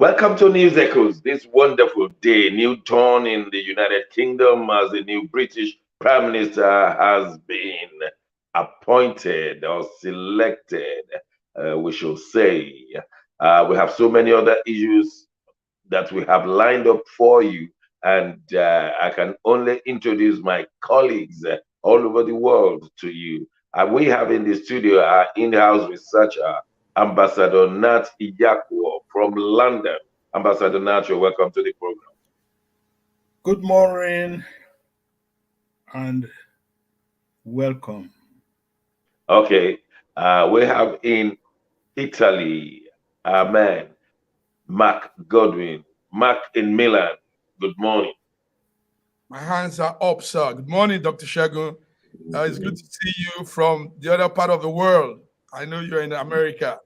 Welcome to News Echoes. This wonderful day, new dawn in the United Kingdom as the new British Prime Minister has been appointed or selected, we should say. We have so many other issues that we have lined up for you, and I can only introduce my colleagues all over the world to you. We have in the studio our in-house researcher, Ambassador Nat Iyakwo from London. Ambassador Nat, you're welcome to the program. Good morning and welcome. Okay, we have in Italy, man, Mark Godwin. Mark in Milan, good morning. My hands are up, sir. Good morning, Dr. Shagun. It's good to see you from the other part of the world. I know you're in America.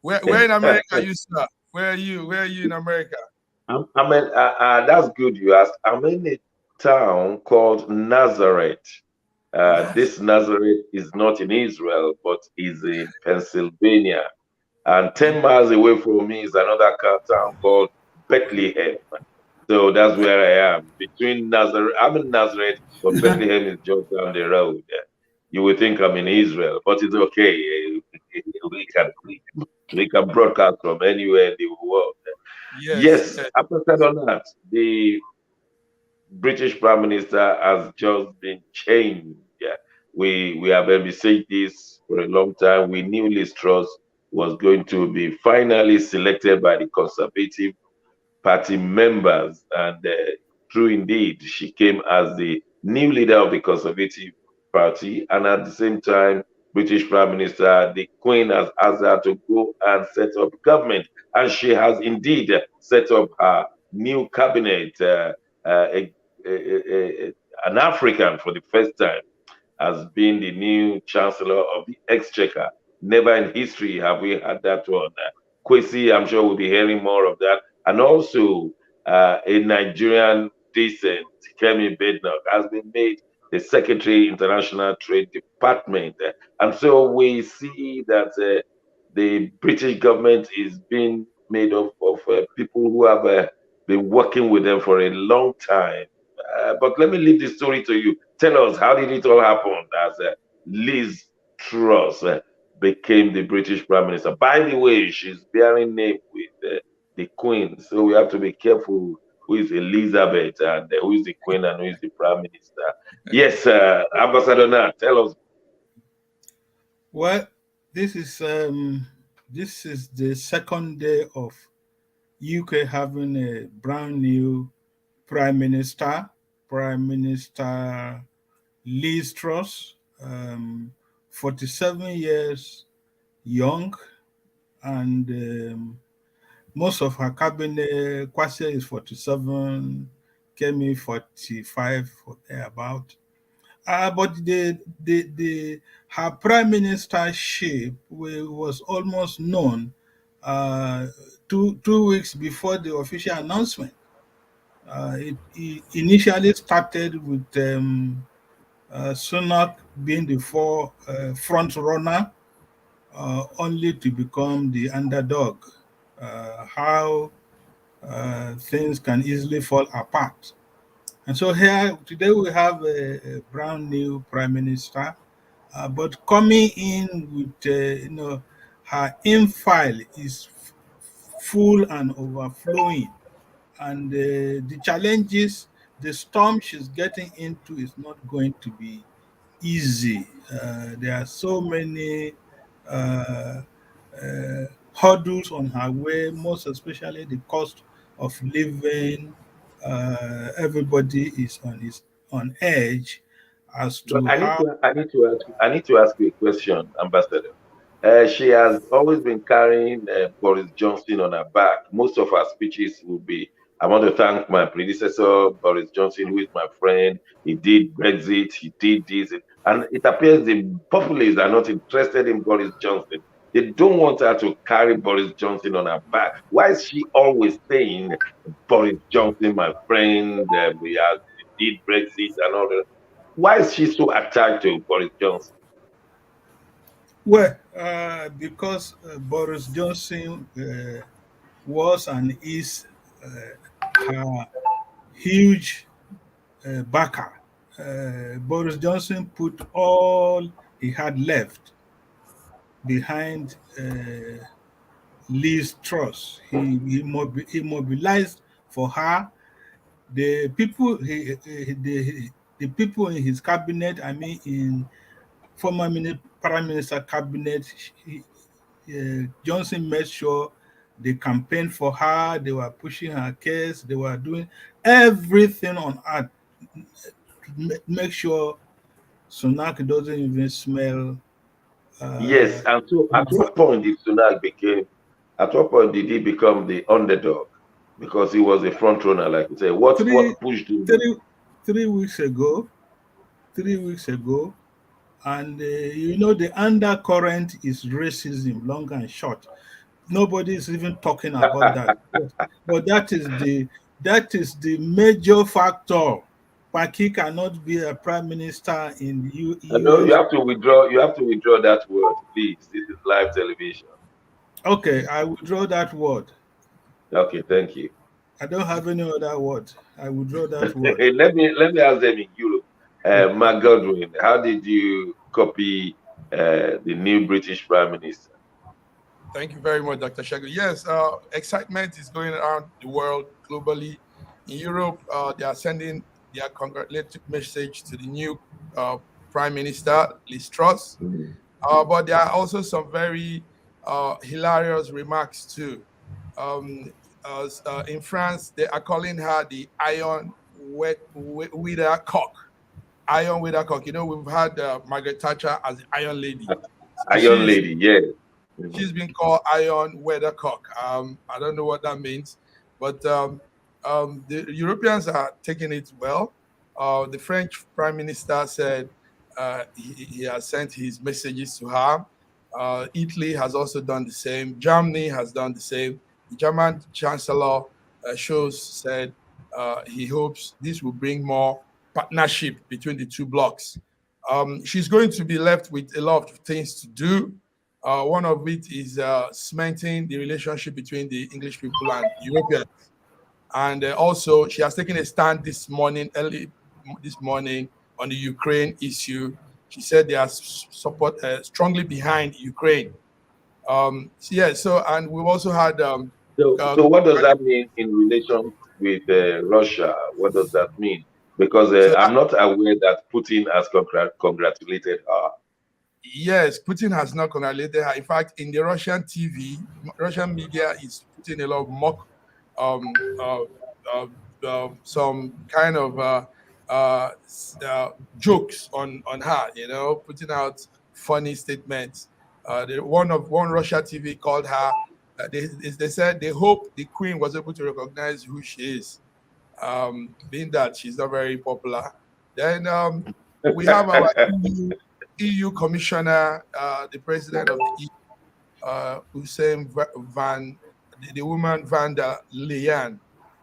Where in America are you, sir? Where are you? Where are you in America? That's good you asked. I'm in a town called Nazareth. This Nazareth is not in Israel, but is in Pennsylvania. And 10 miles away from me is another town called Bethlehem. So that's where I am. Between Nazareth, I'm in Nazareth, but Bethlehem is just down the road. You would think I'm in Israel, but it's okay. We can broadcast from anywhere in the world. Yes, after said on that, the British Prime Minister has just been changed. Yeah. We have envisaged this for a long time. We knew Liz Truss was going to be finally selected by the Conservative Party members, and true indeed, she came as the new leader of the Conservative Party, and at the same time, British Prime Minister, the Queen has asked her to go and set up government, and she has indeed set up her new cabinet. A, an African for the first time has been the new Chancellor of the Exchequer. Never in history have we had that one. Kwesi, I'm sure we'll be hearing more of that. And also, a Nigerian descent, Kemi Bednock, has been made the Secretary International Trade Department. And so we see that the British government is being made up of people who have been working with them for a long time. But let me leave the story to you. Tell us, how did it all happen as Liz Truss became the British Prime Minister? By the way, she's bearing name with the Queen, so we have to be careful who is Elizabeth and who is the Queen and who is the Prime Minister. Yes, Ambassador Nat, tell us. Well, this is the second day of UK having a brand new Prime Minister Liz Truss, 47 years young, and most of her cabinet, Kwasi is 47, Kemi 45, or thereabout. But her prime ministership was almost known 2 weeks before the official announcement. It initially started with Sunak being the front runner, only to become the underdog. How things can easily fall apart. And so here today we have a brand new prime minister, but coming in with her infile is full and overflowing, and the challenges, the storm she's getting into is not going to be easy. There are so many uh, hurdles on her way, most especially the cost of living. Everybody is on edge as But to how. I need to ask you a question, Ambassador. She has always been carrying Boris Johnson on her back. Most of her speeches will be, I want to thank my predecessor, Boris Johnson, who is my friend. He did Brexit, he did this. And it appears the populists are not interested in Boris Johnson. They don't want her to carry Boris Johnson on her back. Why is she always saying, Boris Johnson, my friend, we have did Brexit and all that? Why is she so attached to Boris Johnson? Well, because Boris Johnson was and is her huge backer. Boris Johnson put all he had left behind Liz Truss. He mobilized for her. The people the people in his cabinet, I mean, in former prime minister cabinet, Johnson made sure they campaigned for her. They were pushing her case. They were doing everything on earth to make sure Sunak doesn't even smell. Yes, and so at what point did Sunak became? At what point did he become the underdog? Because he was a front runner, like you say. What three, pushed him? three, 3 weeks ago, 3 weeks ago, and the undercurrent is racism, long and short. Nobody is even talking about that, but that is the major factor. Paki cannot be a prime minister in the No, you US. have to withdraw. You have to withdraw that word, please. This is live television. Okay, I withdraw that word. Okay, thank you. I don't have any other word. I withdraw that word. let me ask them in Europe. Mark Godwin, how did you copy the new British Prime Minister? Thank you very much, Dr. Shagu. Yes, excitement is going around the world globally. In Europe, they are sending their congratulatory message to the new Prime Minister, Liz Truss. But there are also some very hilarious remarks too. In France, they are calling her the iron weathercock. Iron weathercock. We've had Margaret Thatcher as the Iron Lady. Iron Lady, yes. She's been called Iron Weathercock. I don't know what that means, but the Europeans are taking it well. The French Prime Minister said he has sent his messages to her. Italy has also done the same. Germany has done the same. The German Chancellor Scholz said he hopes this will bring more partnership between the two blocs. She's going to be left with a lot of things to do. One of it is cementing the relationship between the English people and Europeans. And also, she has taken a stand early this morning, on the Ukraine issue. She said they are strongly behind Ukraine. And we've also had. So what does that mean in relation with Russia? What does that mean? Because I'm not aware that Putin has congratulated her. Yes, Putin has not congratulated her. In fact, in the Russian TV, Russian media is putting a lot of mock, some kind of jokes on her. Putting out funny statements. One Russia TV called her. They said they hope the Queen was able to recognize who she is, being that she's not very popular. Then we have our EU Commissioner, the President of the EU, Hussein the woman van der Leyen.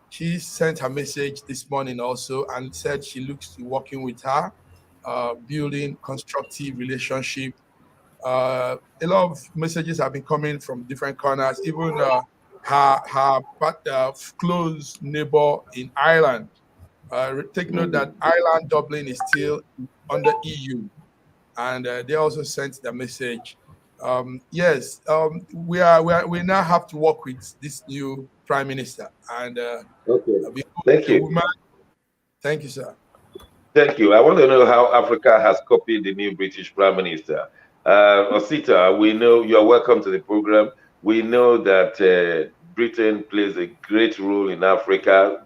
She sent her message this morning also and said she looks to working with her, building constructive relationship. A lot of messages have been coming from different corners, even her close neighbor in Ireland. Take note that Ireland, Dublin is still under EU. And they also sent the message. Yes, we now have to work with this new prime minister. And okay, thank you. Thank you, sir. Thank you. I want to know how Africa has copied the new British prime minister. Osita, we know you're welcome to the program. We know that Britain plays a great role in Africa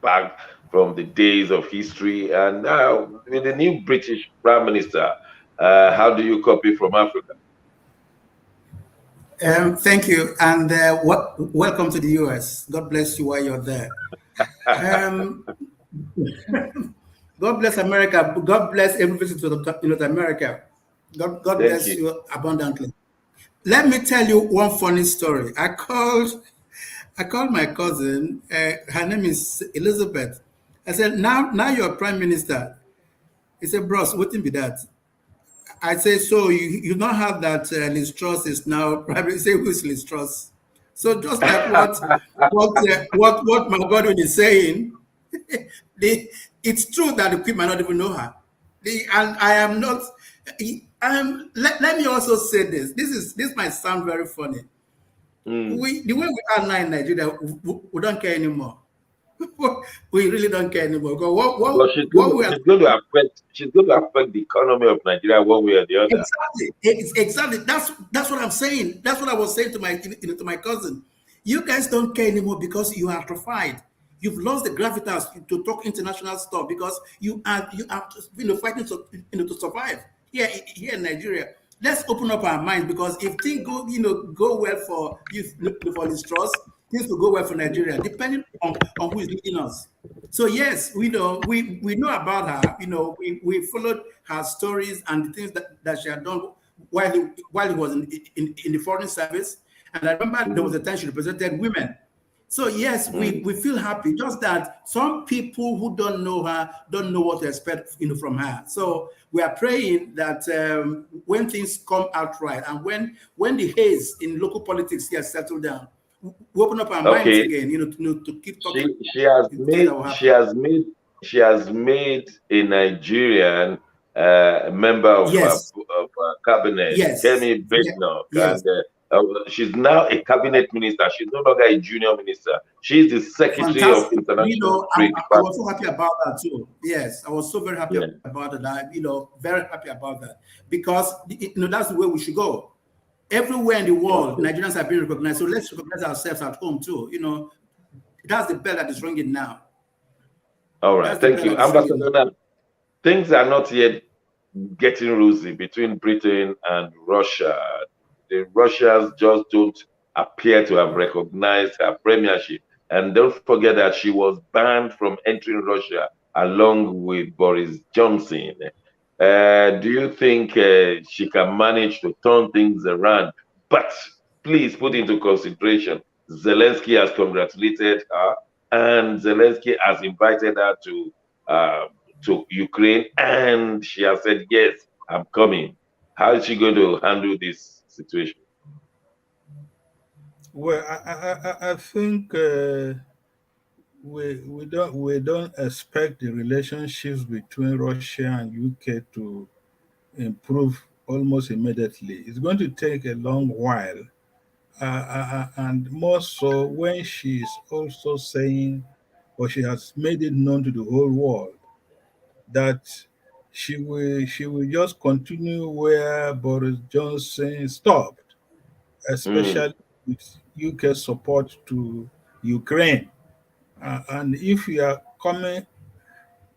back from the days of history, and now with the new British prime minister. How do you copy from Africa? Thank you, and welcome to the US. God bless you while you're there. God bless America. God bless every visitor to North America. God bless you abundantly. Let me tell you one funny story. I called my cousin. Her name is Elizabeth. I said, now you're prime minister. He said, bros, what be that? I say, so you don't have that Liz Truss is now prime minister. He say, who is Liz Truss? So just like what my Godwin is saying, it's true that the people might not even know her. And I am not. Let me also say this. This might sound very funny. The way we are now in Nigeria, we don't care anymore. We really don't care anymore. Well, she's going to affect the economy of Nigeria one way or the other. Exactly. That's what I'm saying. That's what I was saying to my cousin. You guys don't care anymore because you are atrophied. You've lost the gravitas to talk international stuff because you are fighting to survive here in Nigeria. Let's open up our minds, because if things go well for Liz Truss, things will go well for Nigeria, depending on who is leading us. So yes, we know about her. We followed her stories and the things that she had done while he was in the foreign service. And I remember there was a time she represented women. So yes, we feel happy. Just that some people who don't know her don't know what to expect from her. So we are praying that when things come out right, and when the haze in local politics here settle down, we open up our minds again, to keep talking. She has made a Nigerian member of cabinet, Kemi Badenoch, and she's now a cabinet minister. She's no longer a junior minister. She's the secretary of international trade. I was so happy about that too. Yes, I was so very happy about that. Very happy about that, because that's the way we should go. Everywhere in the world, Nigerians have been recognized. So let's recognize ourselves at home too. That's the bell that is ringing now. All right, thank you, Ambassador. Things are not yet getting rosy between Britain and Russia. The Russians just don't appear to have recognized her premiership. And don't forget that she was banned from entering Russia along with Boris Johnson. Do you think she can manage to turn things around? But please put into consideration, Zelensky has congratulated her, and Zelensky has invited her to Ukraine, and she has said, yes, I'm coming. How is she going to handle this situation? Well, I think we don't expect the relationships between Russia and UK to improve almost immediately. It's going to take a long while, and more so when she is also saying, or she has made it known to the whole world, that she will just continue where Boris Johnson stopped, especially with UK support to Ukraine. And if you are coming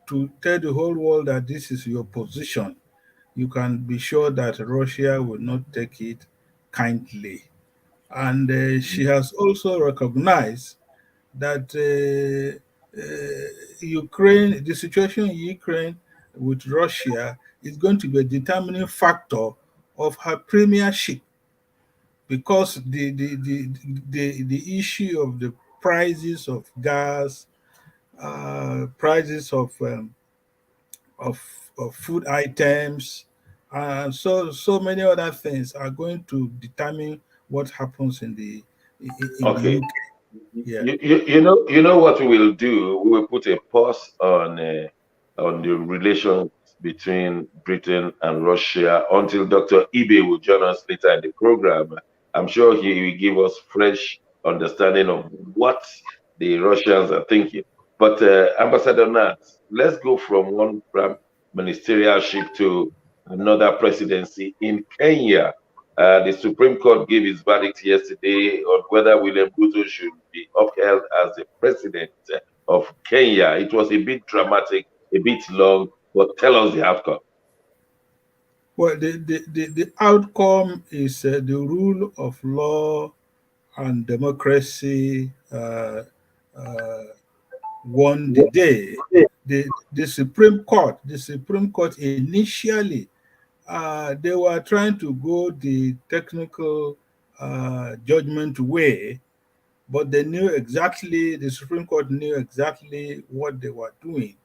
to tell the whole world that this is your position, you can be sure that Russia will not take it kindly. And she has also recognized that Ukraine, the situation in Ukraine with Russia, is going to be a determining factor of her premiership, because the issue of the prices of gas, prices of food items, and so many other things are going to determine what happens in the UK. Yeah. You know what we will do? We will put a pause on the relations between Britain and Russia until Dr. Ibe will join us later in the program. I'm sure he will give us fresh understanding of what the Russians are thinking. But Ambassador Nat, let's go from one ministerialship to another presidency in Kenya. The Supreme Court gave its verdict yesterday on whether William Ruto should be upheld as the president of Kenya. It was a bit dramatic, a bit long, but tell us the outcome. Well, the outcome is the rule of law and democracy won the day. The Supreme Court initially, they were trying to go the technical judgment way, but the Supreme Court knew exactly what they were doing.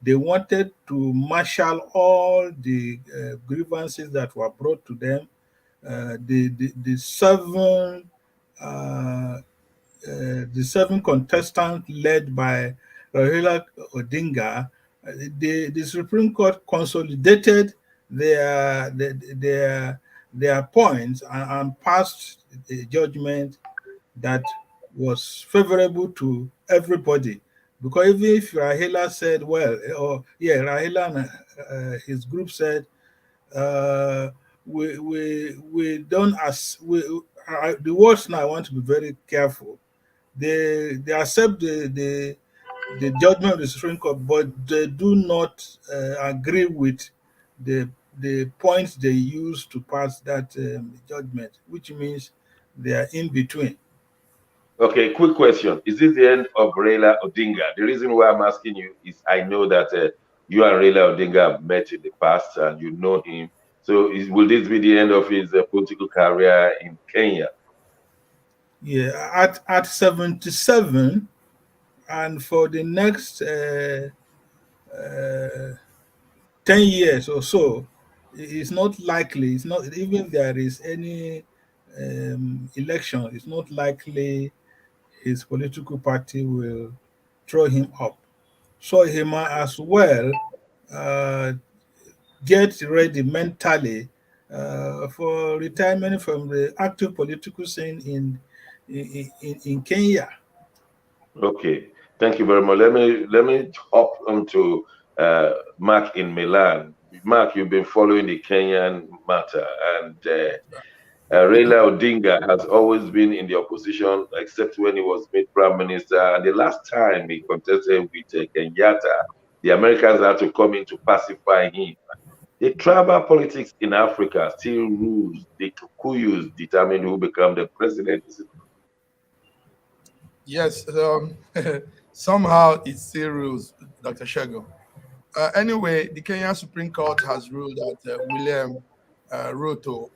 They wanted to marshal all the grievances that were brought to them. The 7 the 7 contestants led by Raila Odinga, the Supreme Court consolidated their points and passed a judgment that was favorable to everybody. Because even if Rahila said, Rahila and his group said, we don't the words now I want to be very careful. They accept the judgment of the Supreme Court, but they do not agree with the points they use to pass that judgment, which means they are in between. Okay, quick question. Is this the end of Raila Odinga? The reason why I'm asking you is I know that you and Raila Odinga have met in the past and you know him. So will this be the end of his political career in Kenya? Yeah, at 77, and for the next 10 years or so, it's not likely, it's not, even if there is any election, it's not likely his political party will throw him up. So he might as well uh, get ready mentally for retirement from the active political scene in Kenya. Okay, thank you very much. Let me hop onto Mark in Milan. Mark, you've been following the Kenyan matter, and Raila Odinga has always been in the opposition, except when he was made prime minister. And the last time he contested with Kenyatta, the Americans had to come in to pacify him. The tribal politics in Africa still rules. The Kikuyus determine who become the president. Yes, somehow it still rules, Dr. Shago. Anyway, the Kenyan Supreme Court has ruled that William Ruto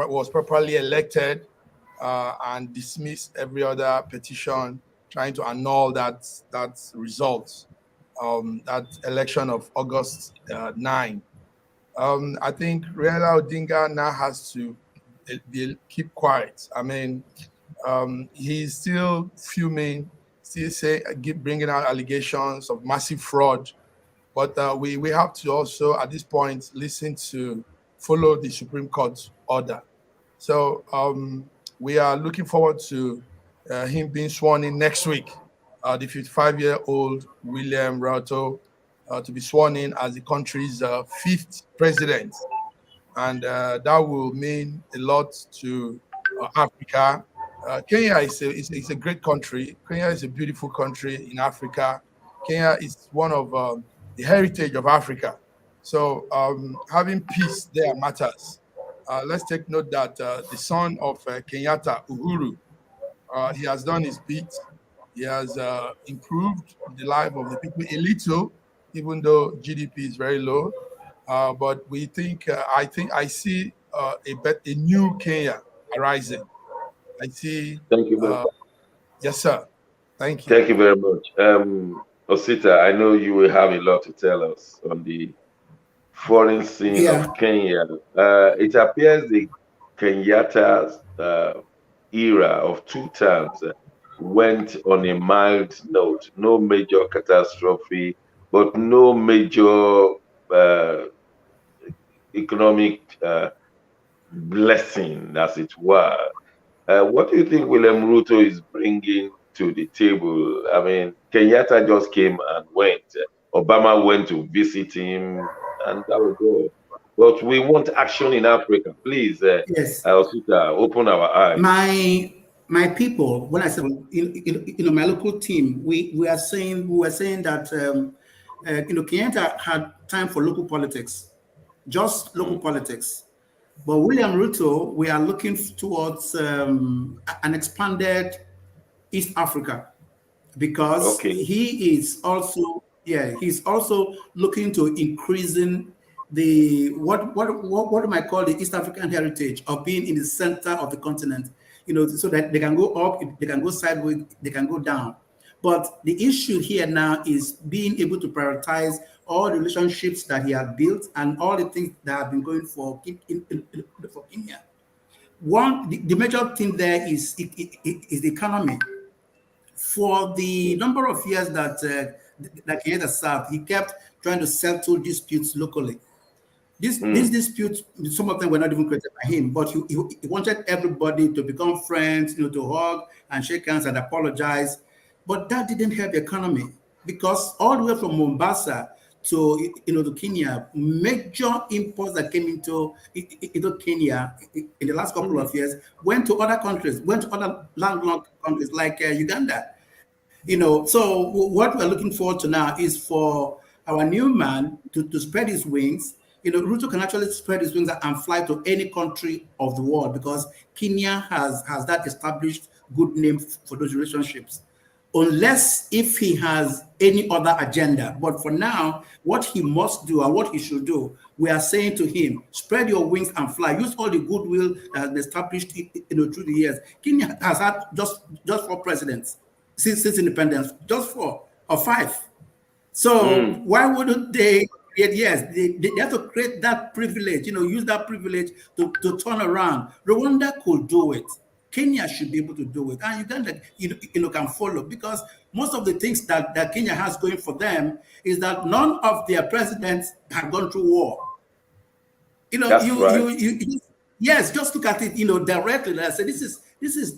was properly elected and dismissed every other petition trying to annul that result, that election of August 9. I think Raila Odinga now has to keep quiet. I mean, he's still fuming, still bringing out allegations of massive fraud. But we have to also, at this point, follow the Supreme Court order. So we are looking forward to him being sworn in next week, the 55-year-old William Ruto to be sworn in as the country's 5th president. And that will mean a lot to Africa. Kenya is a great country. Kenya is a beautiful country in Africa. Kenya is one of the heritage of Africa. So having peace there matters. Let's take note that the son of Kenyatta, Uhuru, he has done his bit. He has improved the life of the people a little, even though GDP is very low. But I see a new Kenya arising. I see. Thank you very much. Yes, sir. Thank you. Thank you very much. Osita, I know you will have a lot to tell us on the foreign scene of Kenya. It appears the Kenyatta's era of 2 terms went on a mild note. No major catastrophe, but no major economic blessing, as it were. What do you think William Ruto is bringing to the table? I mean, Kenyatta just came and went. Obama went to visit him, and that was all. But we want action in Africa. Please, yes. Osita, open our eyes. My people, when I said, my local team, we were saying that Kenyatta had time for local politics, just local politics. But William Ruto, we are looking towards an expanded East Africa, because he is also he's also looking to increasing the what am I call the East African heritage of being in the center of the continent, so that they can go up, they can go sideways, they can go down. But the issue here now is being able to prioritize all the relationships that he has built and all the things that have been going for Kenya. the major thing there is the economy. For the number of years that Kenya served, he kept trying to settle disputes locally. These disputes, some of them were not even created by him, but he wanted everybody to become friends, to hug and shake hands and apologize. But that didn't help the economy, because all the way from Mombasa to to Kenya, major imports that came into Kenya in the last couple of years went to other countries, went to other landlocked countries like Uganda. So what we're looking forward to now is for our new man to spread his wings. Ruto can actually spread his wings and fly to any country of the world, because Kenya has that established good name for those relationships. Unless if he has any other agenda. But for now, what he must do and what he should do, we are saying to him, spread your wings and fly. Use all the goodwill that has been established through the years. Kenya has had just 4 presidents since independence, just 4 or 5. So why wouldn't they create? Yes, they have to create that privilege, use that privilege to turn around. Rwanda could do it. Kenya should be able to do it, and Uganda, can follow, because most of the things that Kenya has going for them is that none of their presidents have gone through war. Yes, just look at it, directly. Like I said, this is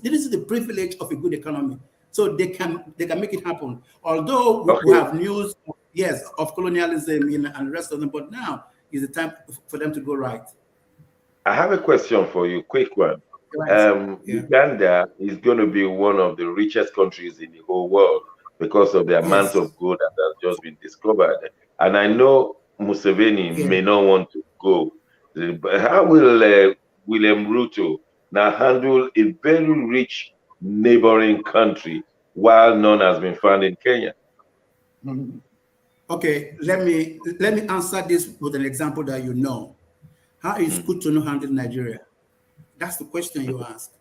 the privilege of a good economy. So they can make it happen. Although we have news, yes, of colonialism and the rest of them, but now is the time for them to go right. I have a question for you, quick one. Uganda is going to be one of the richest countries in the whole world because of the amount of gold that has just been discovered. And I know Museveni may not want to go. But how will William Ruto now handle a very rich neighboring country while none has been found in Kenya? Okay, let me answer this with an example that you know. How is Cotonou handle Nigeria? That's the question you ask.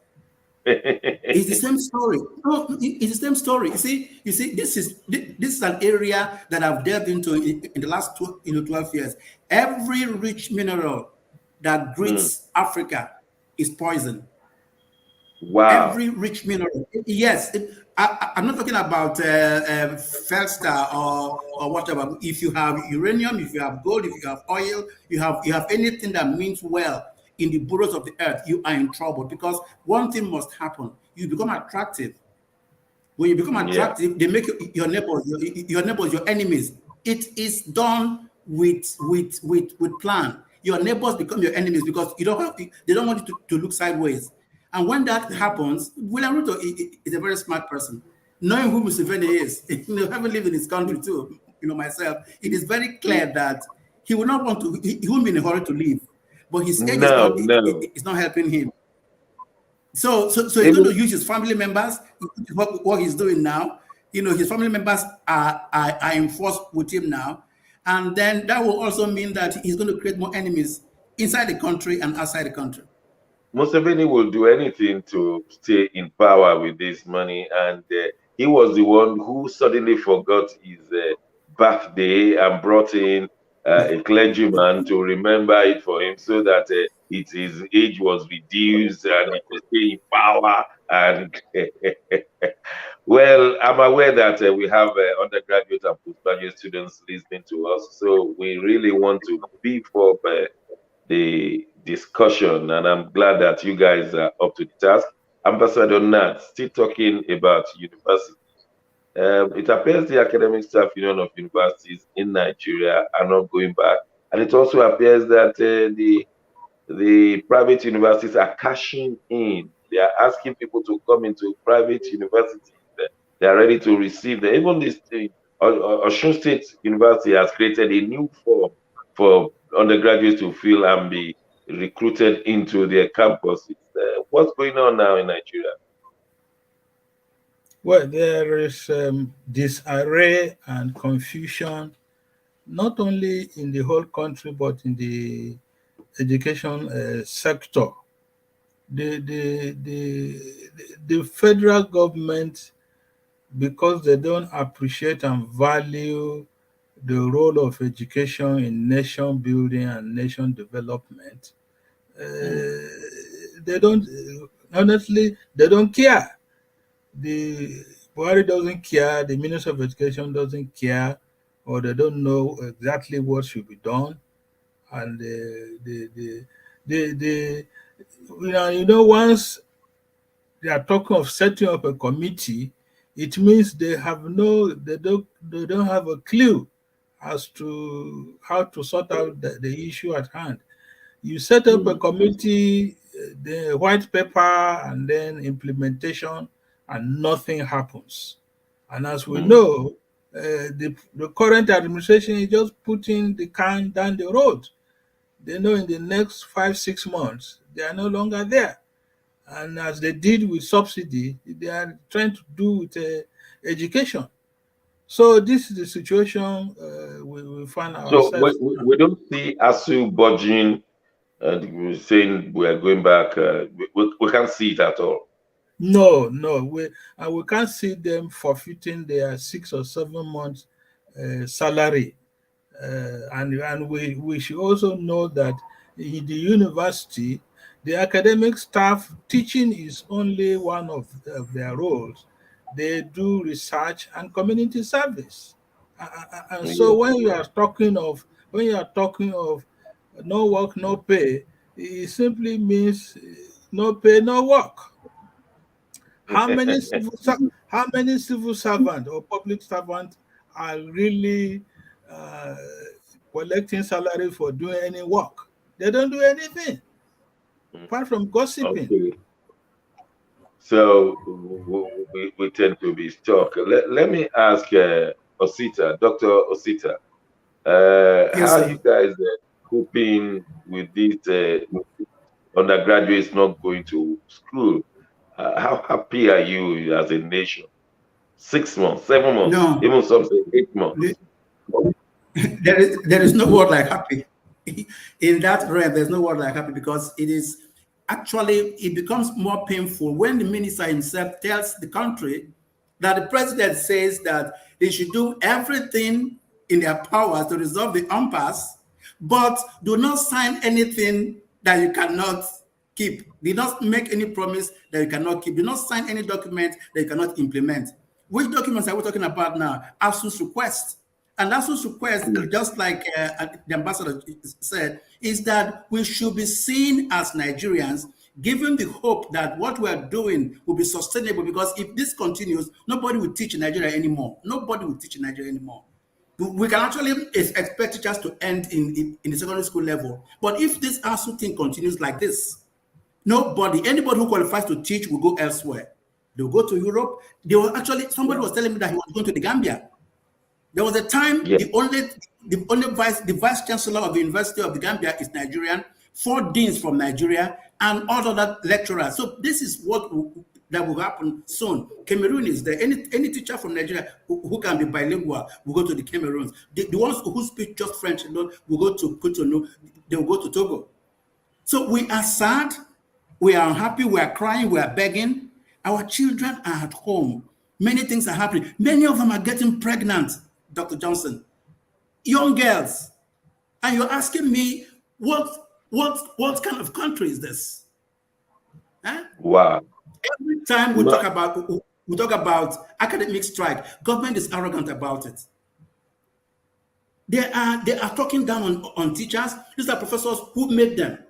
It's the same story. No, it's the same story. You see, this is an area that I've delved into in the last 12 years. Every rich mineral that greets Africa is poison. Wow. Every rich mineral. Yes. I'm not talking about feldstar or whatever. If you have uranium, if you have gold, if you have oil, you have anything that means well in the burrows of the earth, you are in trouble, because one thing must happen. You become attractive. When you become attractive, they make your neighbors your enemies. It is done with plan. Your neighbors become your enemies because they don't want you to look sideways. And when that happens, William Ruto is a very smart person. Knowing who Museveni is, having lived in his country too, myself, it is very clear that he will not want to. He won't be in a hurry to leave. But his age is not helping him. So he's going to use his family members. What he's doing now, his family members are in force with him now, and then that will also mean that he's going to create more enemies inside the country and outside the country. Museveni will do anything to stay in power with this money, and he was the one who suddenly forgot his birthday and brought in a clergyman to remember it for him, so that his age was reduced and he could stay in power. And well, I'm aware that we have undergraduate and postgraduate students listening to us, so we really want to beef up the discussion, and I'm glad that you guys are up to the task. Ambassador Nat, still talking about university. It appears the Academic Staff Union of Universities in Nigeria are not going back, and it also appears that the private universities are cashing in. They are asking people to come into private universities. They are ready to receive them. Even this Osun State University has created a new form for undergraduates to fill and be recruited into their campuses. What's going on now in Nigeria? Well, there is disarray and confusion, not only in the whole country, but in the education sector. The federal government, because they don't appreciate and value the role of education in nation building and nation development, they don't, honestly, they don't care. The Buhari doesn't care, the Minister of Education doesn't care, or they don't know exactly what should be done. And the once they are talking of setting up a committee, it means they don't have a clue as to how to sort out the issue at hand. You set up a committee, the white paper, and then implementation, and nothing happens. And as we know, the current administration is just putting the can down the road. They know in the next 5, 6 months, they are no longer there. And as they did with subsidy, they are trying to do with education. So this is the situation we find So ourselves. we don't see ASUU budging and we're saying we are going back. We can't see it at all. No, we can't see them forfeiting their 6 or 7 months salary. And we should also know that in the university, the academic staff teaching is only one of their roles. They do research and community service. And so when you are talking of no work, no pay, it simply means no pay, no work. How many civil servants or public servants are really uh, collecting salary for doing any work? They don't do anything apart from gossiping. Okay. So we tend to be stuck. Let me ask Osita, Dr. Osita, Yes, how sir. you guys coping with these undergraduates not going to school? How happy are you as a nation? 6 months, 7 months, No, even some say 8 months. there is no word like happy. In that realm, there's no word like happy because it becomes more painful when the minister himself tells the country that the president says that they should do everything in their powers to resolve the impasse, but do not sign anything that you cannot keep. Do not make any promise that you cannot keep. Do not sign any document that you cannot implement. Which documents are we talking about now? ASUU's request. And ASUU's request, just like the ambassador said, is that we should be seen as Nigerians, given the hope that what we are doing will be sustainable, because if this continues, nobody will teach in Nigeria anymore. Nobody will teach in Nigeria anymore. We can actually expect teachers to end in the secondary school level. But if this ASUU thing continues like this, anybody who qualifies to teach will go elsewhere. They'll go to Europe. Somebody was telling me that he was going to the Gambia. There was a time the vice chancellor of the University of the Gambia is Nigerian, 4 deans from Nigeria, and all other lecturers. So this is that will happen soon. Cameroon is there. Any teacher from Nigeria who can be bilingual will go to the Cameroons. The ones who speak just French alone will go to Cotonou. They will go to Togo. So we are sad, we are unhappy, we are crying, we are begging. Our children are at home. Many things are happening. Many of them are getting pregnant, Dr. Johnson. Young girls. And you're asking me, what kind of country is this? Huh? Wow. Every time we talk about academic strike, government is arrogant about it. They are talking down on teachers. These are professors who made them.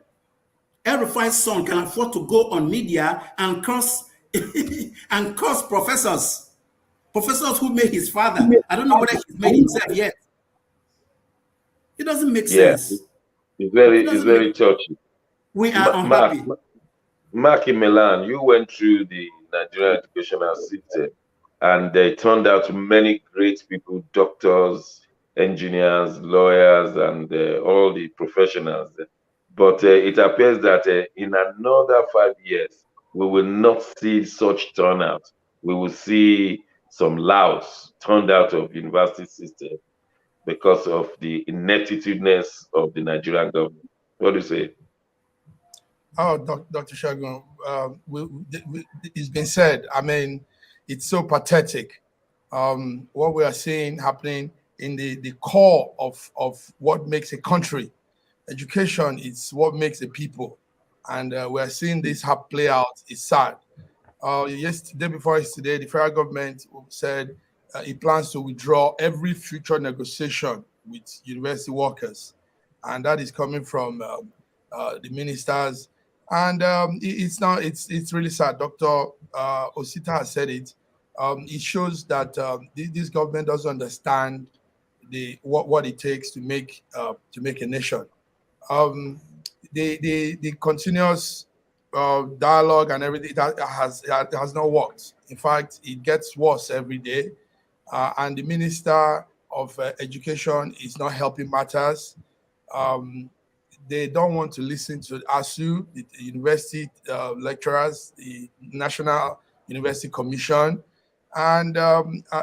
El-Rufai's son can afford to go on media and curse and curse professors who made his father. I don't know whether he's made himself yet. It doesn't make sense. It's very touchy. We are unhappy. Mark in Milan, you went through the Nigerian educational system, and they turned out many great people, doctors, engineers, lawyers, and all the professionals. But it appears that in another 5 years, we will not see such turnout. We will see some louds turned out of university system because of the ineptitudeness of the Nigerian government. What do you say? Oh, Dr. Shagun, it's been said. I mean, it's so pathetic. What we are seeing happening in the core of what makes a country. Education is what makes a people. and we're seeing this play out. It's sad. Yesterday, before yesterday, the federal government said it plans to withdraw every future negotiation with university workers, and that is coming from the ministers. And it's really sad. Dr. Osita has said it. It shows that this government doesn't understand what it takes to make a nation. The continuous dialogue and everything that has not worked. In fact, it gets worse every day. And the Minister of Education is not helping matters. They don't want to listen to ASUU, the university lecturers, the National University Commission. And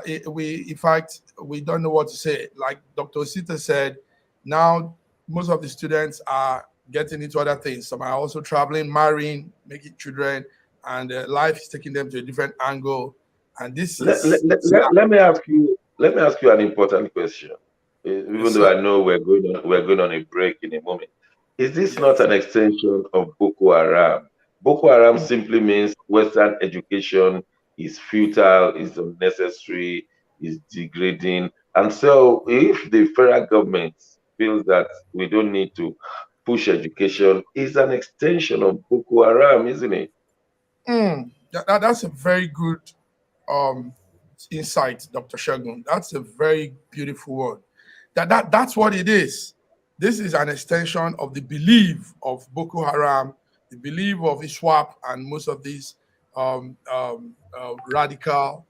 in fact, we don't know what to say. Like Dr. Osita said, now most of the students are getting into other things. Some are also traveling, marrying, making children, and life is taking them to a different angle. And this is let me ask you an important question. Even though I know we're going on a break in a moment. Is this not an extension of Boko Haram? Boko Haram simply means Western education is futile, is unnecessary, is degrading. And so if the federal government feels that we don't need to push education, it's an extension of Boko Haram, isn't it? That's a very good insight, Dr. Shagun. That's a very beautiful word. That's what it is. This is an extension of the belief of Boko Haram, the belief of ISWAP, and most of these radical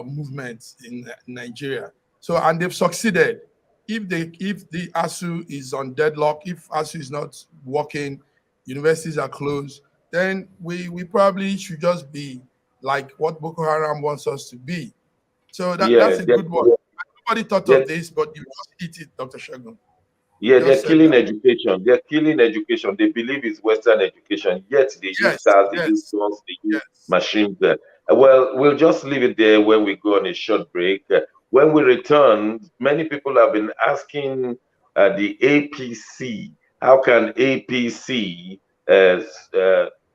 movements in Nigeria. So, and they've succeeded. If the ASUU is on deadlock, if ASUU is not working, universities are closed, then we probably should just be like what Boko Haram wants us to be. So that's a good one. Nobody thought of this, but you just eat it, Dr. Shagun. Yeah, they're killing education. They're killing education. They believe it's Western education, yet they use cars, they use guns, they use machines. Well, we'll just leave it there when we go on a short break. When we return, many people have been asking the APC, how can APC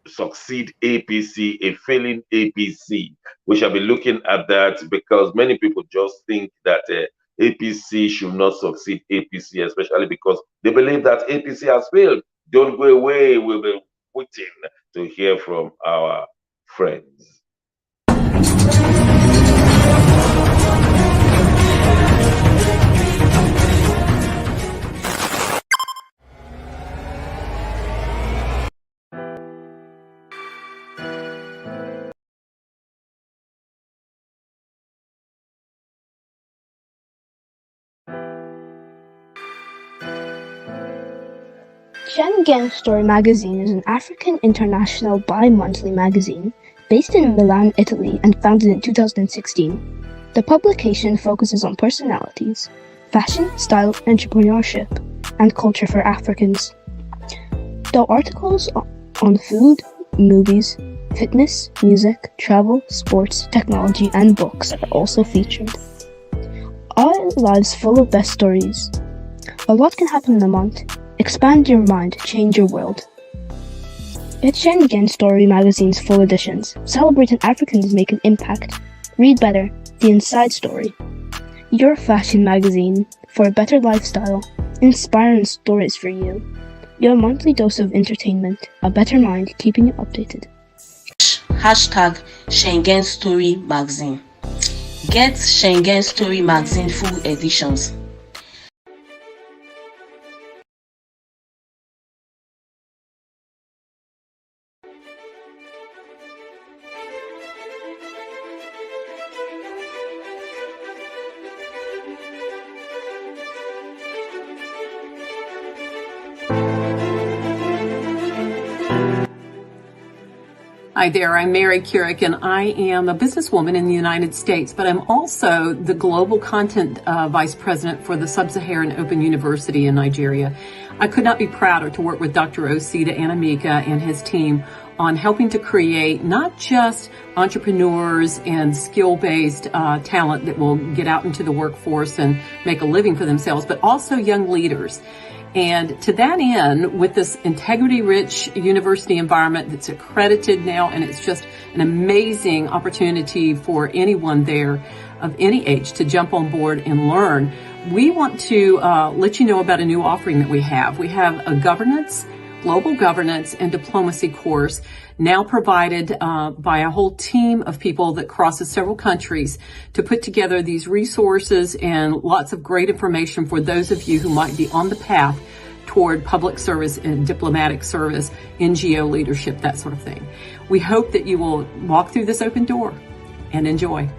succeed APC, a failing APC? We shall be looking at that because many people just think that APC should not succeed APC, especially because they believe that APC has failed. Don't go away. We'll be waiting to hear from our friends. Schengen Story magazine is an African international bi-monthly magazine based in Milan, Italy, and founded in 2016. The publication focuses on personalities, fashion, style, entrepreneurship, and culture for Africans. Though articles on food, movies, fitness, music, travel, sports, technology, and books are also featured. Our lives full of best stories. A lot can happen in a month. Expand your mind, change your world. Get Schengen Story magazine's full editions. Celebrating Africans make an impact. Read better, the inside story. Your fashion magazine for a better lifestyle. Inspiring stories for you. Your monthly dose of entertainment. A better mind, keeping you updated. Hashtag Schengen Story magazine. Get Schengen Story magazine full editions. Hi there, I'm Mary Keurig, and I am a businesswoman in the United States, but I'm also the Global Content Vice President for the Sub-Saharan Open University in Nigeria. I could not be prouder to work with Dr. Osita Anamika and his team on helping to create not just entrepreneurs and skill-based talent that will get out into the workforce and make a living for themselves, but also young leaders. And to that end, with this integrity-rich university environment that's accredited now, and it's just an amazing opportunity for anyone there of any age to jump on board and learn, we want to let you know about a new offering that we have. We have a global governance and diplomacy course now provided by a whole team of people that crosses several countries to put together these resources and lots of great information for those of you who might be on the path toward public service and diplomatic service, NGO leadership, that sort of thing. We hope that you will walk through this open door and enjoy.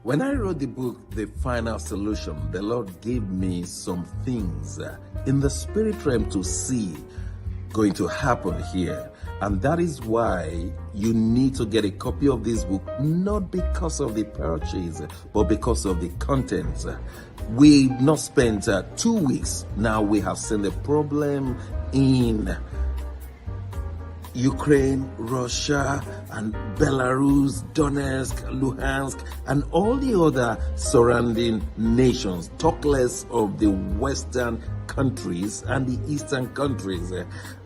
When I wrote the book, The Final Solution, the Lord gave me some things in the spirit realm to see going to happen here. And that is why you need to get a copy of this book, not because of the purchase, but because of the contents. We've not spent 2 weeks. Now we have seen the problem in Ukraine, Russia, and Belarus, Donetsk, Luhansk, and all the other surrounding nations, talk less of the Western countries and the Eastern countries.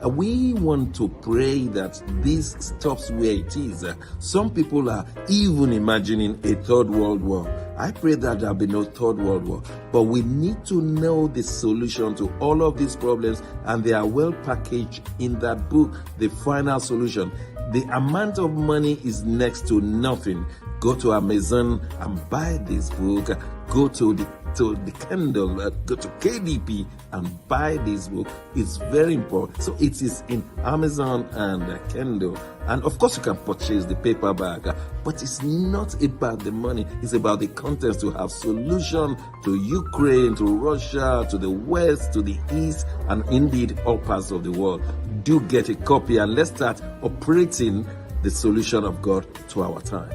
We want to pray that this stops where it is. Some people are even imagining a third world war. I pray that there'll be no third world war. But we need to know the solution to all of these problems, and they are well packaged in that book, The Final Solution. The amount of money is next to nothing. Go to Amazon and buy this book. Go to the Kindle, go to KDP and buy this book. It's very important. So it is in Amazon and Kindle. And of course you can purchase the paperback, but it's not about the money. It's about the contents to have solution to Ukraine, to Russia, to the West, to the East, and indeed all parts of the world. Do get a copy and let's start operating the solution of God to our time.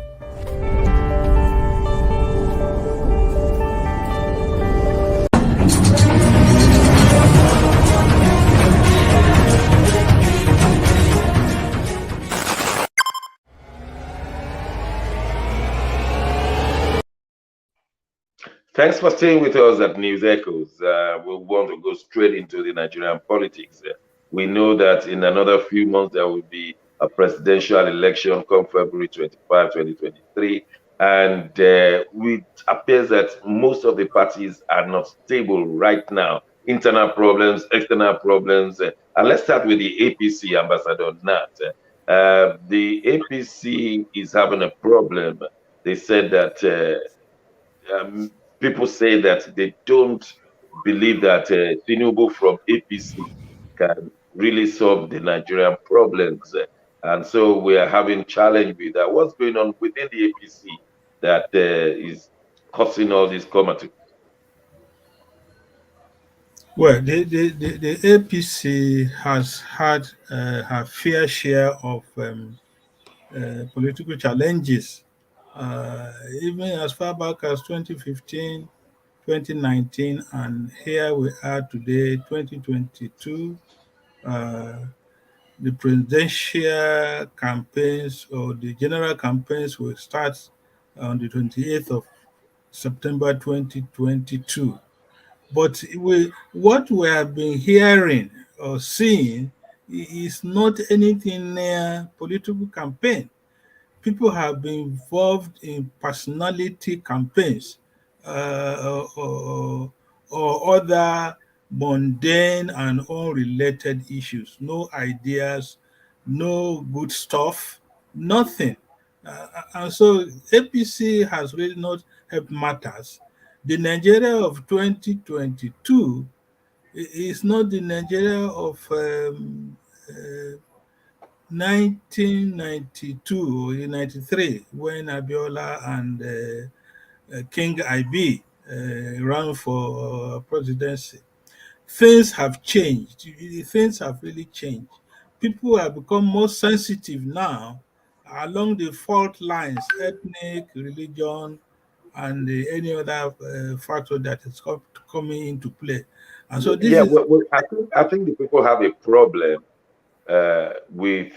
Thanks for staying with us at News Echoes. We want to go straight into the Nigerian politics. We know that in another few months there will be a presidential election come February 25, 2023. And it appears that most of the parties are not stable right now. Internal problems, external problems. And let's start with the APC, Ambassador Nat. The APC is having a problem. They said that people say that they don't believe that Tinubu from APC can really solve the Nigerian problems. And so we are having challenge with that. What's going on within the APC that is causing all this comatose? Well, the APC has had her fair share of political challenges, even as far back as 2015, 2019, and here we are today, 2022. The presidential campaigns or the general campaigns will start on the 28th of September 2022. But what we have been hearing or seeing is not anything near political campaign. People have been involved in personality campaigns or other mundane and unrelated issues. No ideas, no good stuff, nothing. And so APC has really not helped matters. The Nigeria of 2022 is not the Nigeria of 1992 or 93 when Abiola and King IB ran for presidency. Things have changed. Things have really changed. People have become more sensitive now along the fault lines, ethnic, religion, and any other factor that is coming into play. And so this yeah, is... well, I think the people have a problem with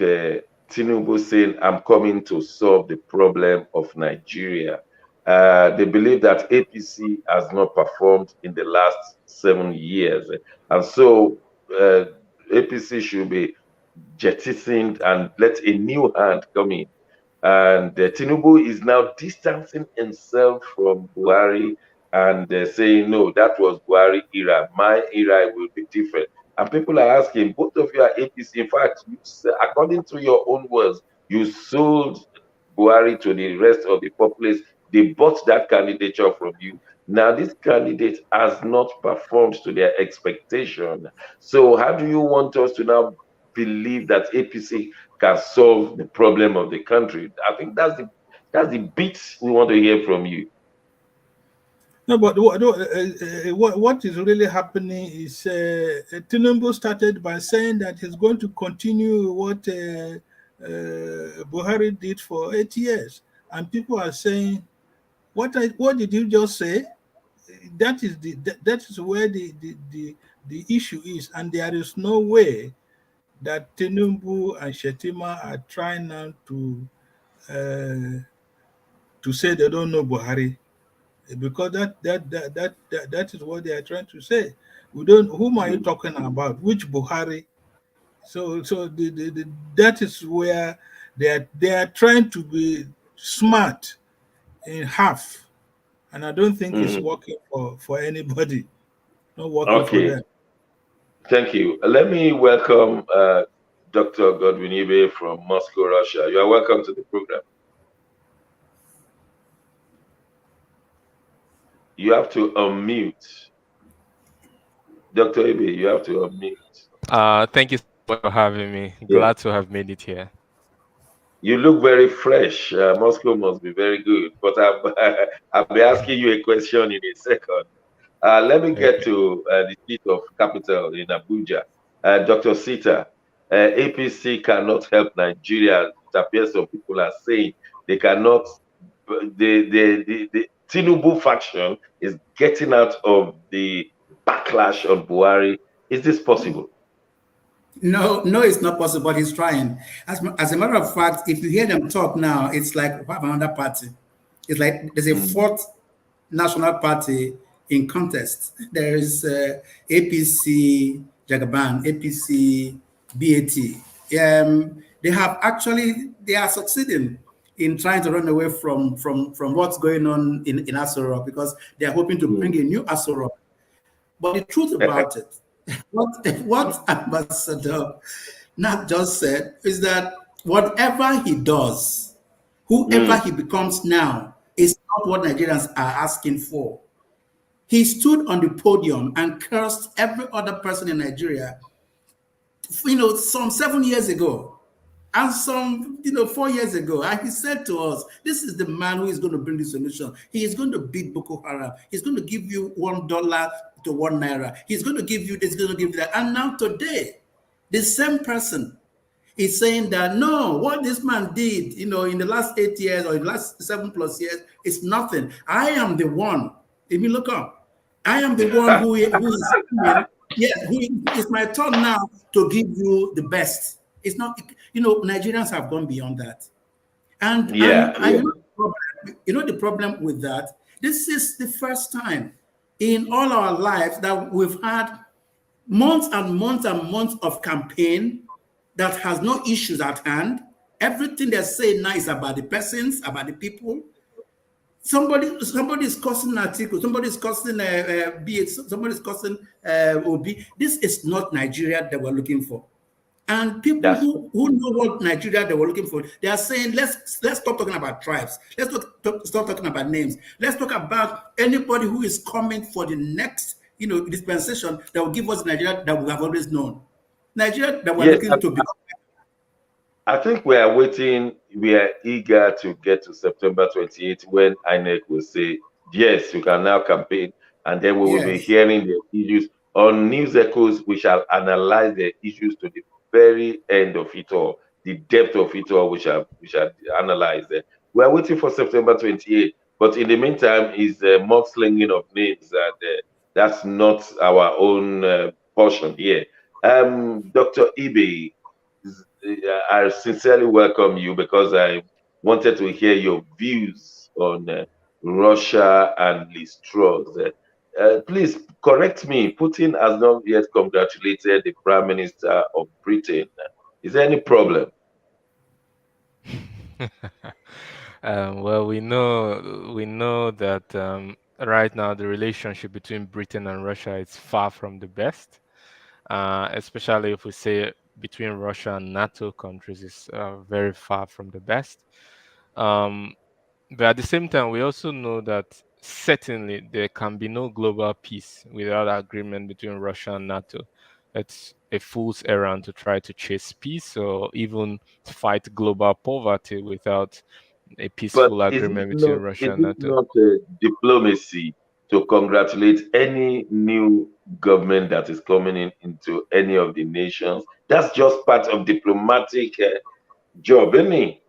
Tinubu saying, I'm coming to solve the problem of Nigeria. They believe that APC has not performed in the last 7 years. And so APC should be jettisoned and let a new hand come in. And Tinubu is now distancing himself from Buhari and saying, no, that was Buhari era. My era will be different. And people are asking, both of you are APC. In fact, according to your own words, you sold Buhari to the rest of the populace. They bought that candidature from you. Now, this candidate has not performed to their expectation. So how do you want us to now believe that APC can solve the problem of the country? I think that's the bit we want to hear from you. No, but what is really happening is Tinubu started by saying that he's going to continue what Buhari did for 8 years, and people are saying, "What did you just say?" That is where the issue is, and there is no way that Tinubu and Shetima are trying now to say they don't know Buhari, because that is what they are trying to say. We don't. Whom are you talking about? Which Buhari? So that is where they are trying to be smart in half, and I don't think it's working for anybody. Not working for them. Thank you. Let me welcome Dr. Godwin Ibe from Moscow, Russia. You are welcome to the program. You have to unmute. Dr. Ibe, you have to unmute. Thank you for having me. Glad to have made it here. You look very fresh. Moscow must be very good. But I'll be asking you a question in a second. Let me get to the seat of capital in Abuja. Dr. Sita, APC cannot help Nigeria. It appears some people are saying they cannot. The Tinubu faction is getting out of the backlash on Buhari. Is this possible? No, it's not possible, but he's trying. As a matter of fact, if you hear them talk now, it's like another party. It's like there's a fourth national party in contest. There is APC Jagaban, APC BAT. They are succeeding in trying to run away from what's going on in ASUU Rock, because they are hoping to bring a new ASUU Rock. But the truth about it, what Ambassador Nat just said is that whatever he does, whoever he becomes now, is not what Nigerians are asking for. He stood on the podium and cursed every other person in Nigeria, some 7 years ago. And some, 4 years ago, and he said to us, this is the man who is going to bring the solution. He is going to beat Boko Haram. He's going to give you $1 to 1 naira. He's going to give you this, he's going to give you that. And now today, the same person is saying that, no, what this man did, in the last 8 years or in the last 7+ years, is nothing. I am the one. If you look up, I am the one who is it's my turn now to give you the best. It's not, Nigerians have gone beyond that. And the problem with that, this is the first time in all our lives that we've had months and months and months of campaign that has no issues at hand. Everything they're saying now is about the persons, about the people. Somebody is causing an article, somebody's causing BH, somebody's causing OB. This is not Nigeria that we're looking for. And people who know what Nigeria they were looking for, they are saying, let's stop talking about tribes. Let's stop talking about names. Let's talk about anybody who is coming for the next, dispensation that will give us Nigeria that we have always known. Nigeria that we're looking to become. I think we are waiting. We are eager to get to September 28th when INEC will say, yes, you can now campaign. And then we will be hearing the issues. On News Echoes, we shall analyze the issues to the very end of it all, the depth of it all, we shall analyze it. We are waiting for September 28th. But in the meantime, is mudslinging of names, and that's not our own portion here. Dr. Ibe, I sincerely welcome you because I wanted to hear your views on Russia and Liz Truss. Please correct me. Putin has not yet congratulated the Prime Minister of Britain. Is there any problem? Well, we know that right now the relationship between Britain and Russia is far from the best, especially if we say between Russia and NATO countries is very far from the best. Um, but at the same time, we also know that certainly there can be no global peace without agreement between Russia and NATO. It's a fool's errand to try to chase peace or even fight global poverty without a But peaceful agreement between Russia is and it NATO. not diplomacy to congratulate any new government that is coming into any of the nations? That's just part of diplomatic job, isn't it?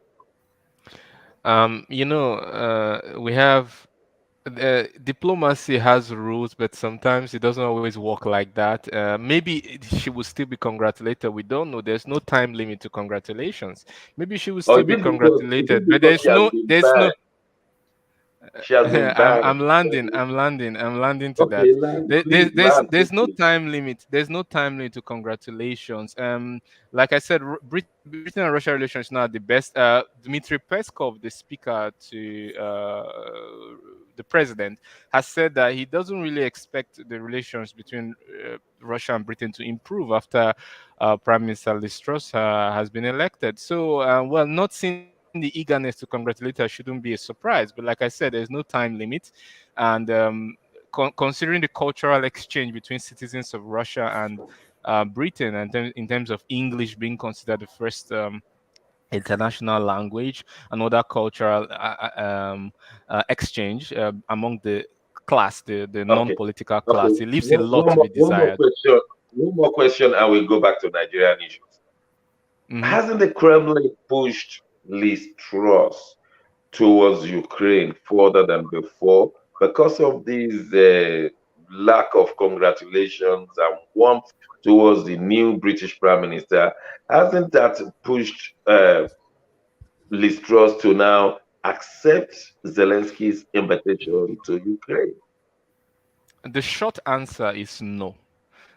We have diplomacy has rules, but sometimes it doesn't always work like that. Maybe she will still be congratulated. We don't know. There's no time limit to congratulations. Maybe she will Or still be is it congratulated, but because she has been there's no banned? She has been banned. I'm landing. I'm landing to that. Okay, land, please, land There's no quickly. time limit. There's no time limit to congratulations. Like I said, Britain and Russia relations now are the best. Dmitry Peskov, the speaker to the president, has said that he doesn't really expect the relations between Russia and Britain to improve after Prime Minister Liz Truss has been elected. So, well, not seeing the eagerness to congratulate her shouldn't be a surprise. But like I said, there's no time limit, and considering the cultural exchange between citizens of Russia and Britain, and in terms of English being considered the first international language, and other cultural exchange among the class, the Okay, non-political okay. class, it leaves a lot to be One more desired. question. One more question, and we'll go back to Nigerian issues. Hmm. Hasn't the Kremlin pushed Liz Truss towards Ukraine further than before because of this lack of congratulations and warmth towards the new British Prime Minister? Hasn't that pushed Liz Truss to now accept Zelensky's invitation to Ukraine? The short answer is no.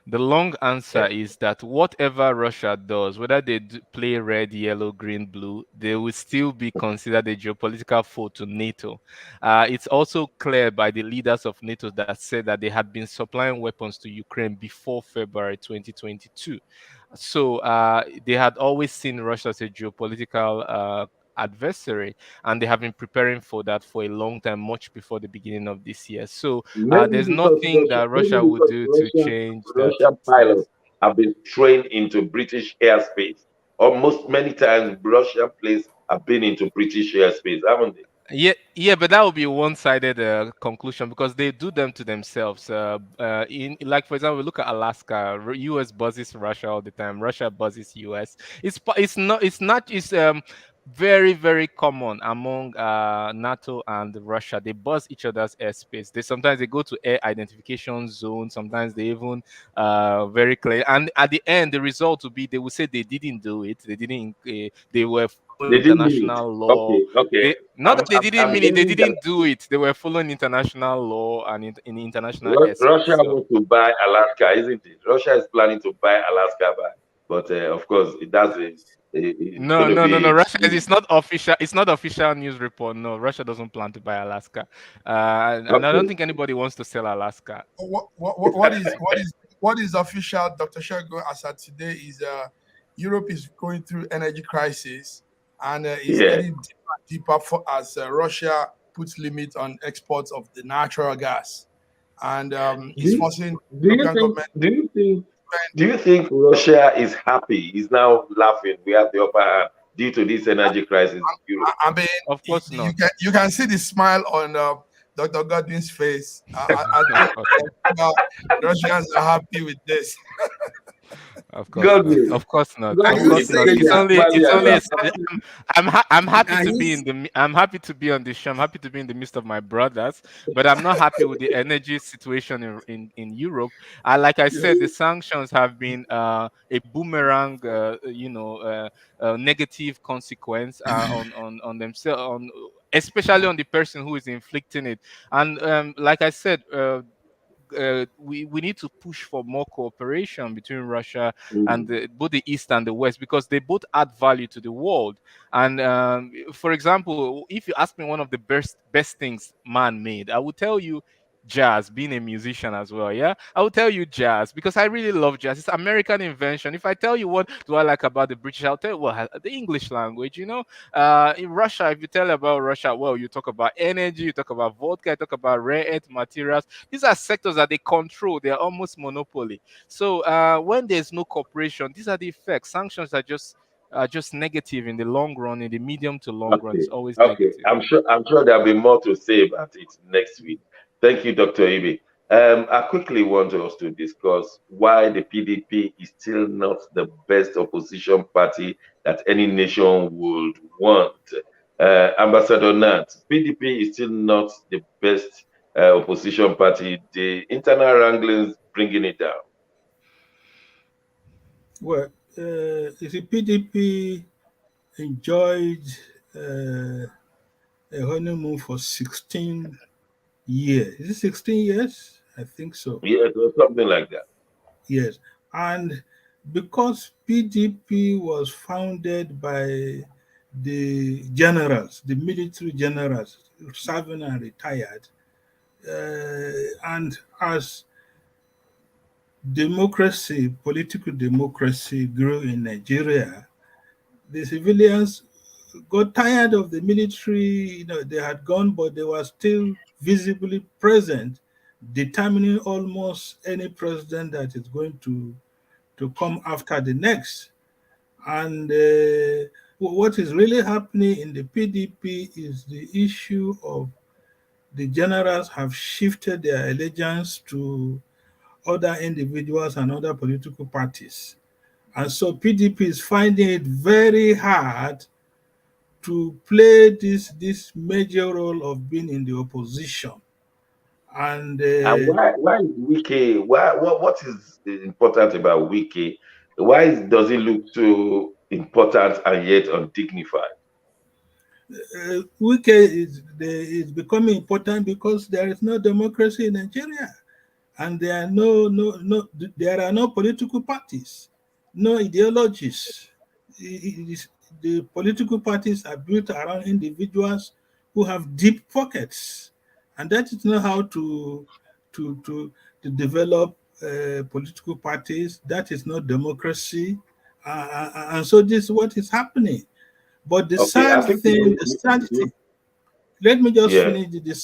The long answer Yeah. is that whatever Russia does, whether they play red, yellow, green, blue, they will still be considered a geopolitical foe to NATO. It's also clear by the leaders of NATO that said that they had been supplying weapons to Ukraine before February 2022. So they had always seen Russia as a geopolitical adversary, and they have been preparing for that for a long time, much before the beginning of this year. So there's nothing that Russia would do to change that Russian stance. pilots have been trained into British airspace. Almost many times, Russian planes have been into British airspace, haven't they? Yeah, but that would be a one-sided conclusion because they do them to themselves. In like, for example, look at Alaska. U.S. buzzes Russia all the time. Russia buzzes U.S. It's very very common among NATO and Russia. They buzz each other's airspace. They go to air identification zones. Sometimes they even very clear. And at the end, the result will be they will say they didn't do it. They didn't. They were following They didn't mean it. international law. Okay, okay. They not that they didn't I'm mean it, they getting that didn't do it. They were following international law and in international airspace. Russia So wants to buy Alaska, isn't it? Russia is planning to buy Alaska back. But of course, it's no, going to no, no, no. be. Russia it's not official. It's not official news report. No, Russia doesn't plan to buy Alaska, and I don't Okay. think anybody wants to sell Alaska. What is official, Dr. Shago, as at today is Europe is going through energy crisis and is Yeah. getting deeper for as Russia puts limit on exports of the natural gas, and is Do, forcing do you European think? government. Do you think Russia is happy? Is now laughing? We have the upper hand due to this energy crisis in Europe. I mean, Of course not. you can see the smile on Dr. Godwin's face. I think Russians are happy with this. Of course not. Of course not. Of course not. It's only I'm happy to be in the I'm happy to be on the show. I'm happy to be in the midst of my brothers, but I'm not happy with the energy situation in Europe. Like I said, the sanctions have been a boomerang, negative consequence on themselves, especially on the person who is inflicting it. And like I said, we need to push for more cooperation between Russia and both the East and the West, because they both add value to the world. And for example, if you ask me one of the best things man made, I would tell you jazz, being a musician as well. Yeah, I will tell you jazz because I really love jazz. It's American invention. If I tell you what do I like about the British, I'll tell you, well, the English language. In Russia, if you tell about Russia, well, you talk about energy, you talk about vodka, you talk about rare earth materials. These are sectors that they control. They are almost monopoly. So when there's no cooperation, these are the effects. Sanctions are just negative in the long run. In the medium to long run, it's always negative. I'm sure there'll be more to say about it next week. Thank you, Dr. Ibe. I quickly want us to discuss why the PDP is still not the best opposition party that any nation would want. Ambassador Nat, PDP is still not the best opposition party. The internal wranglings bringing it down. Well, you see, PDP enjoyed a honeymoon for 16 years. Is it 16 years? I think so. Yes, or something like that. Yes. And because PDP was founded by the generals, the military generals, serving and retired, and as democracy, political democracy grew in Nigeria, the civilians got tired of the military. They had gone, but they were still visibly present, determining almost any president that is going to come after the next. And what is really happening in the PDP is the issue of the generals have shifted their allegiance to other individuals and other political parties. And so PDP is finding it very hard to play this major role of being in the opposition. And why is Wike? What is important about Wike? Why does it look so important and yet undignified? Wike is becoming important because there is no democracy in Nigeria, and there are no political parties, no ideologies. The political parties are built around individuals who have deep pockets, and that is not how to develop political parties. That is not democracy, and so this is what is happening. But the sad thing, let me just finish. The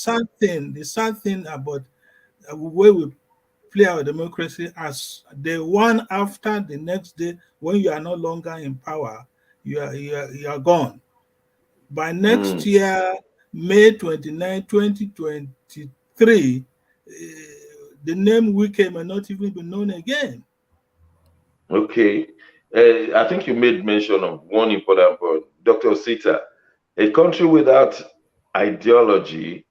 sad thing about the way we play our democracy, as the one after the next day, when you are no longer in power, you are gone. By next year, May 29, 2023, the name Wike may not even be known again. Okay. I think you made mention of one important point. Dr. Sita, a country without ideology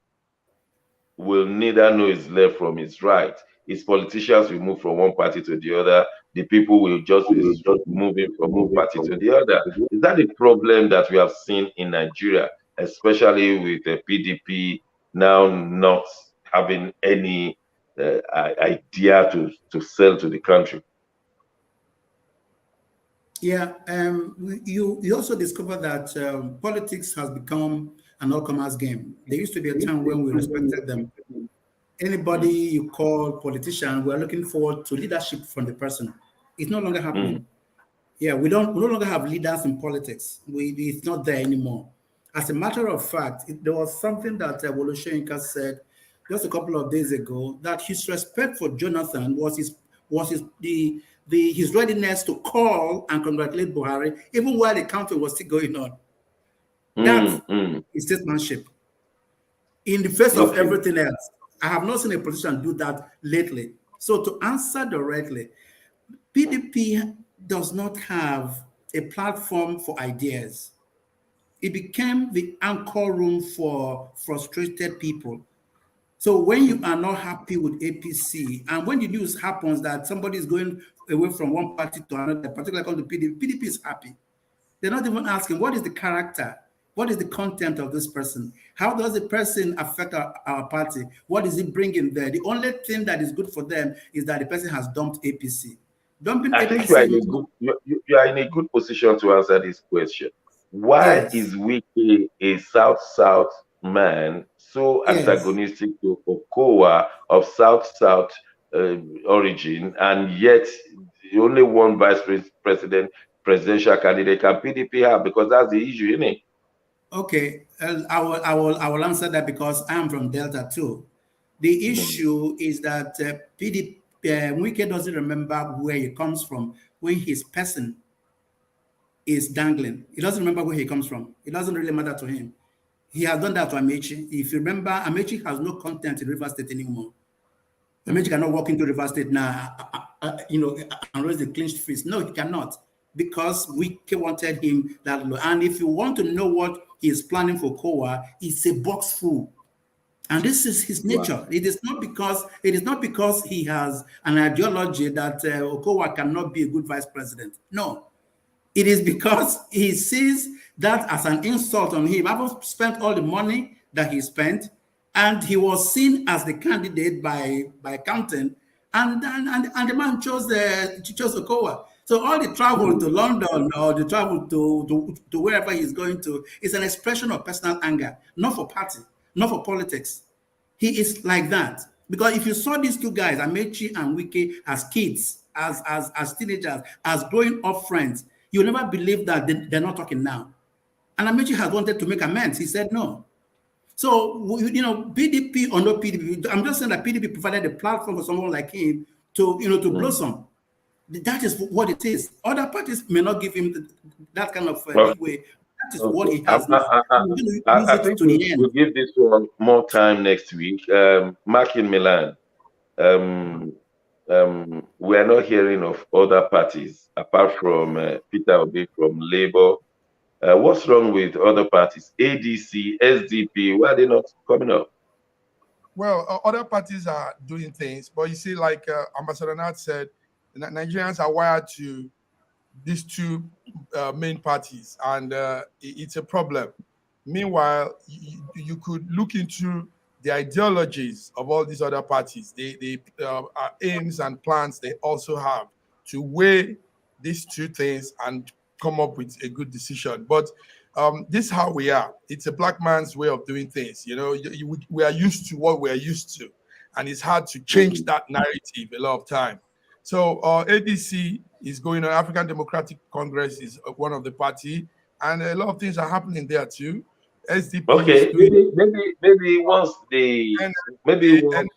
will neither know its left from its right. Its politicians will move from one party to the other. The people will just be moving from one party to the other. Is that a problem that we have seen in Nigeria, especially with the PDP now not having any idea to sell to the country? Yeah, you also discover that politics has become an all-comers game. There used to be a time when we respected them. Anybody you call politician, we're looking forward to leadership from the person. It's no longer happening. Yeah, we no longer have leaders in politics. It's not there anymore. As a matter of fact, there was something that Woloshenka said just a couple of days ago, that his respect for Jonathan was his readiness to call and congratulate Buhari, even while the counting was still going on. That's his statesmanship. In the face of everything else, I have not seen a politician do that lately. So to answer directly, PDP does not have a platform for ideas. It became the anchor room for frustrated people. So when you are not happy with APC, and when the news happens that somebody is going away from one party to another, particularly on the PDP, PDP is happy. They're not even asking, what is the character? What is the content of this person? How does the person affect our party? What is it bringing there? The only thing that is good for them is that the person has dumped APC. Dumping I think you are APC in a good you are in a good position to answer this question. Why yes, is Wiki a South South man so yes. antagonistic to Okowa of South South origin, and yet the only one presidential candidate can PDP have, because that's the issue, isn't it? Okay, I will answer that because I am from Delta too. The Mm. issue is that PDP, Wike doesn't remember where he comes from when his person is dangling. He doesn't remember where he comes from. It doesn't really matter to him. He has done that to Amechi. If you remember, Amechi has no content in River State anymore. Amechi cannot walk into River State now, and raise the clinched fist. No, he cannot, because we wanted him that low. And if you want to know what he is planning for Kowa, it's a box full. And this is his Wow. nature. It is not because he has an ideology that Okowa cannot be a good vice president. No, it is because he sees that as an insult on him. I've spent all the money that he spent, and he was seen as the candidate by counting, and the man chose Okowa. So all the travel to London or the travel to wherever he's going to is an expression of personal anger, not for party, not for politics. He is like that. Because if you saw these two guys, Amechi and Wike, as kids, as teenagers, as growing up friends, you'll never believe that they're not talking now. And Amechi has wanted to make amends. He said no. So, PDP or no PDP, I'm just saying that PDP provided a platform for someone like him to blossom. That is what it is. Other parties may not give him that kind of leeway. That is what Okay. he has now. He's going to use I it think to the we'll end. give this one more time next week. Mark in Milan. Um, we are not hearing of other parties apart from Peter Obi from Labour. What's wrong with other parties? ADC, SDP, why are they not coming up? Well, other parties are doing things, but you see, like Ambassador Nat said, Nigerians are wired to these two main parties, and it's a problem. Meanwhile, you could look into the ideologies of all these other parties, the aims and plans they also have, to weigh these two things and come up with a good decision. But this is how we are. It's a black man's way of doing things. We are used to what we are used to, and it's hard to change that narrative a lot of time. So ADC is going on. African Democratic Congress is one of the party, and a lot of things are happening there too. SDP is Okay, doing, maybe once the and, maybe and once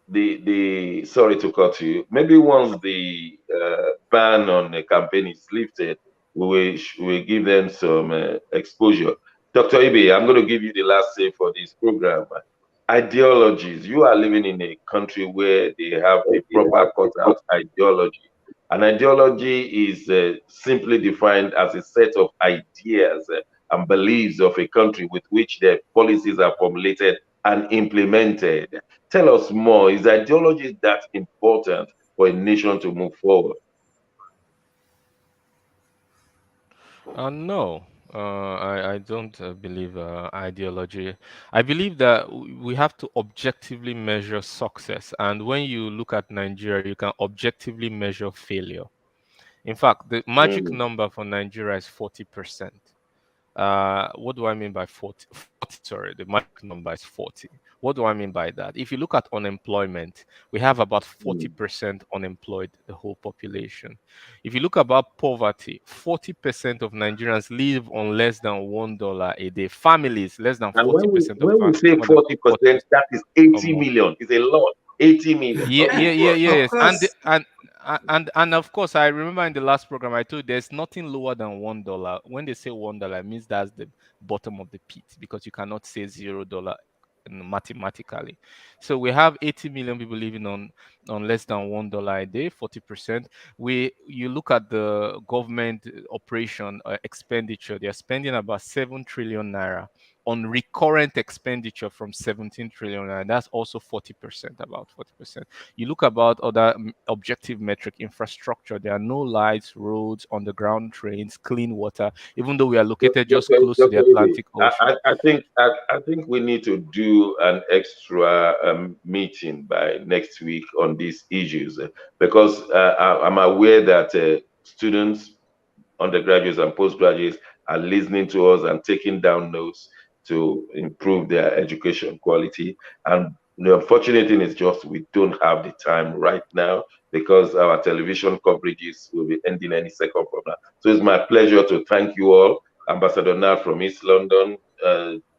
the sorry to cut you. Maybe once the ban on the campaign is lifted, we will give them some exposure. Dr. Ibe, I'm going to give you the last say for this program. Ideologies. You are living in a country where they have a proper cut out ideology. An ideology is simply defined as a set of ideas and beliefs of a country with which their policies are formulated and implemented. Tell us more. Is ideology that important for a nation to move forward? No, I don't believe ideology. I believe that we have to objectively measure success. And when you look at Nigeria, you can objectively measure failure. In fact, the magic Mm. number for Nigeria is 40%. What do I mean by 40? 40? Sorry, the magic number is 40. What do I mean by that? If you look at unemployment, we have about 40% unemployed, the whole population. If you look about poverty, 40% of Nigerians live on less than $1 a day. Families, less than And 40% of when we say more than 40%, 40% that is or 80 more. million. It's a lot. 80 million. Yeah, Talk yeah, to yeah, us. yeah, Of yes. And course, and of course, I remember in the last program I told you there's nothing lower than $1. When they say $1, it means that's the bottom of the pit, because you cannot say $0 mathematically. So we have 80 million people living on less than $1 a day, 40%. You look at the government operation expenditure, they are spending about 7 trillion naira on recurrent expenditure from 17 trillion naira. That's also 40%, about 40%. You look about other objective metric infrastructure, there are no lights, roads, underground trains, clean water, even though we are located just close to the Atlantic Ocean. I think we need to do an extra meeting by next week on these issues because I'm aware that students, undergraduates and postgraduates are listening to us and taking down notes to improve their education quality. And the unfortunate thing is just we don't have the time right now because our television coverages will be ending any second from now. So it's my pleasure to thank you all. Ambassador Nat from East London,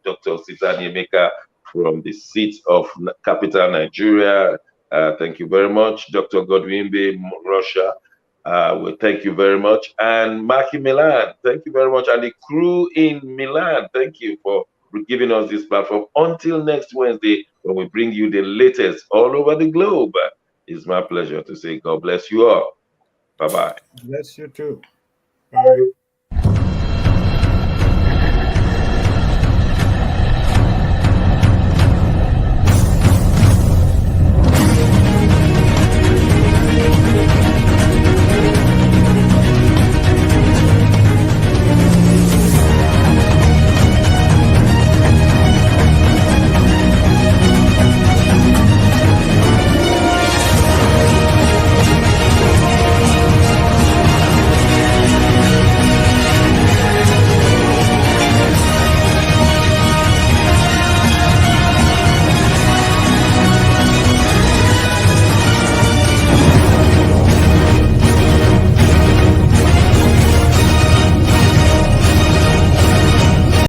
Dr. Sitani Emeka from the seat of capital Nigeria. Thank you very much. Dr. Godwin B. Russia. Well, thank you very much. And Maki Milan, thank you very much. And the crew in Milan, thank you for giving us this platform. Until next Wednesday, when we bring you the latest all over the globe, it's my pleasure to say God bless you all. Bye-bye. Bless you too. Bye.